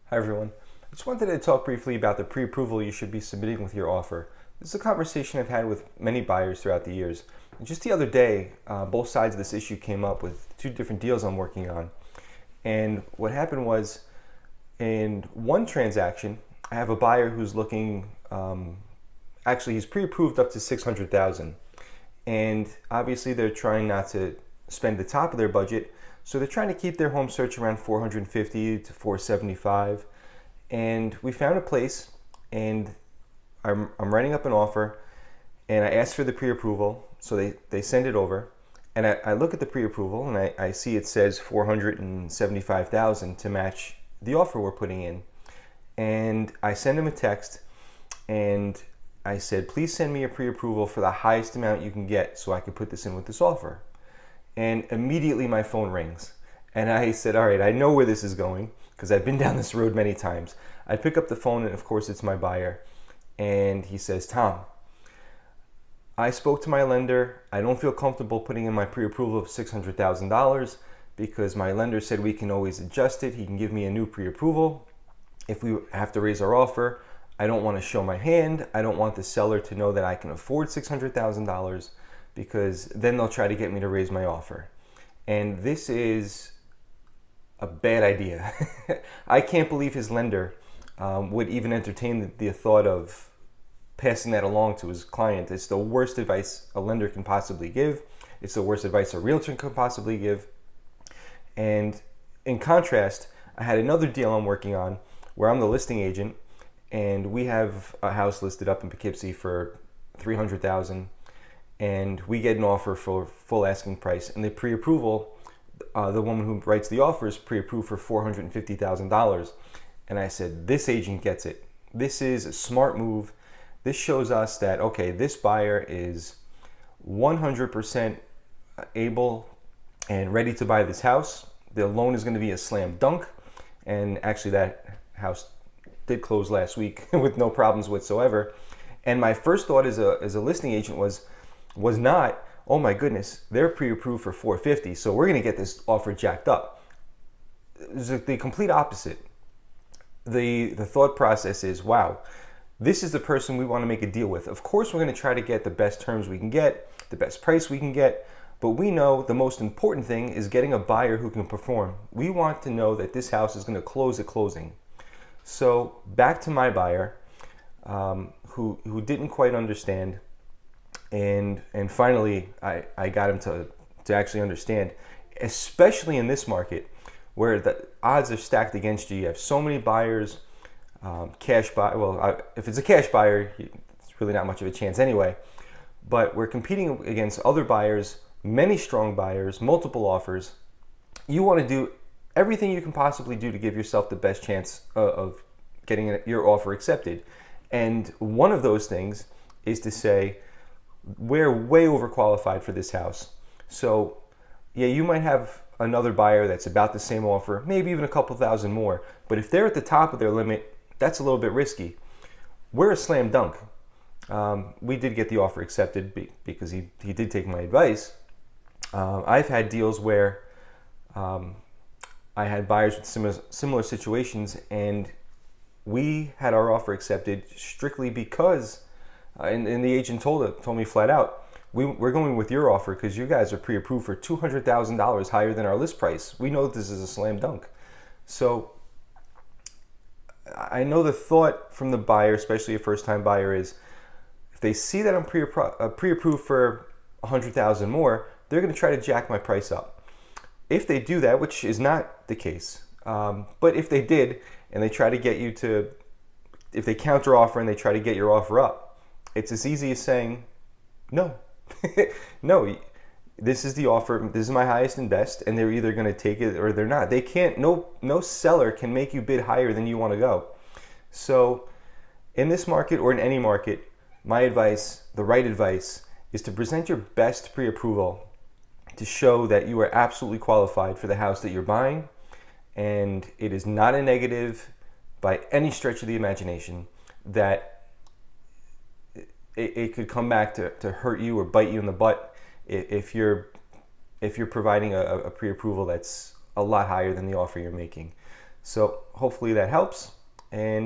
Hi everyone. I just wanted to talk briefly about the pre-approval you should be submitting with your offer. This is a conversation I've had with many buyers throughout the years. And just the other day, both sides of this issue came up with two different deals I'm working on. And what happened was, in one transaction, I have a buyer who's looking, actually he's pre-approved up to $600,000. And obviously they're trying not to spend the top of their budget, so they're trying to keep their home search around 450 to 475. And we found a place, and I'm writing up an offer, and I asked for the pre-approval, so they send it over. And I look at the pre-approval, and I see it says 475,000 to match the offer we're putting in. And I send him a text, and I said, please send me a pre-approval for the highest amount you can get so I can put this in with this offer. And immediately my phone rings. And I said, all right, I know where this is going because I've been down this road many times. I pick up the phone, and of course it's my buyer. And he says, Tom, I spoke to my lender. I don't feel comfortable putting in my pre-approval of $600,000 because my lender said we can always adjust it. He can give me a new pre-approval if we have to raise our offer. I don't want to show my hand. I don't want the seller to know that I can afford $600,000 because then they'll try to get me to raise my offer. And this is a bad idea. I can't believe his lender would even entertain the thought of passing that along to his client. It's the worst advice a lender can possibly give. It's the worst advice a realtor can possibly give. And in contrast, I had another deal I'm working on where I'm the listing agent, and we have a house listed up in Poughkeepsie for $300,000, and we get an offer for full asking price, and the pre-approval, the woman who writes the offer is pre-approved for $450,000. And I said, this agent gets it. This is a smart move. This shows us that, okay, this buyer is 100% able and ready to buy this house. The loan is going to be a slam dunk. And actually that house did close last week with no problems whatsoever. And my first thought as a listing agent was not, oh my goodness, they're pre-approved for $450, so we're going to get this offer jacked up. It's the complete opposite. The thought process is, wow, this is the person we want to make a deal with. Of course, we're going to try to get the best terms we can get, the best price we can get, but we know the most important thing is getting a buyer who can perform. We want to know that this house is going to close at closing. So back to my buyer, who didn't quite understand. And finally, I got him to actually understand, especially in this market where the odds are stacked against you. You have so many buyers, cash buy. Well, if it's a cash buyer, it's really not much of a chance anyway. But we're competing against other buyers, many strong buyers, multiple offers. You want to do everything you can possibly do to give yourself the best chance of getting your offer accepted. And one of those things is to say, we're way overqualified for this house. So yeah, you might have another buyer that's about the same offer, maybe even a couple thousand more. But if they're at the top of their limit, that's a little bit risky. We're a slam dunk. We did get the offer accepted because he did take my advice. I've had deals where I had buyers with similar situations, and we had our offer accepted strictly because and the agent told me flat out, we're going with your offer because you guys are pre-approved for $200,000 higher than our list price. We know this is a slam dunk. So I know the thought from the buyer, especially a first-time buyer, is if they see that I'm pre-approved for $100,000 more, they're going to try to jack my price up. If they do that, which is not the case, but if they did and they try to get you to, if they counter offer and they try to get your offer up, it's as easy as saying, no, no, this is the offer, this is my highest and best, and they're either going to take it or they're not. They can't, no seller can make you bid higher than you want to go. So in this market or in any market, my advice, the right advice, is to present your best pre-approval to show that you are absolutely qualified for the house that you're buying, and it is not a negative by any stretch of the imagination that it could come back to hurt you or bite you in the butt if you're providing a pre-approval that's a lot higher than the offer you're making. So hopefully that helps. And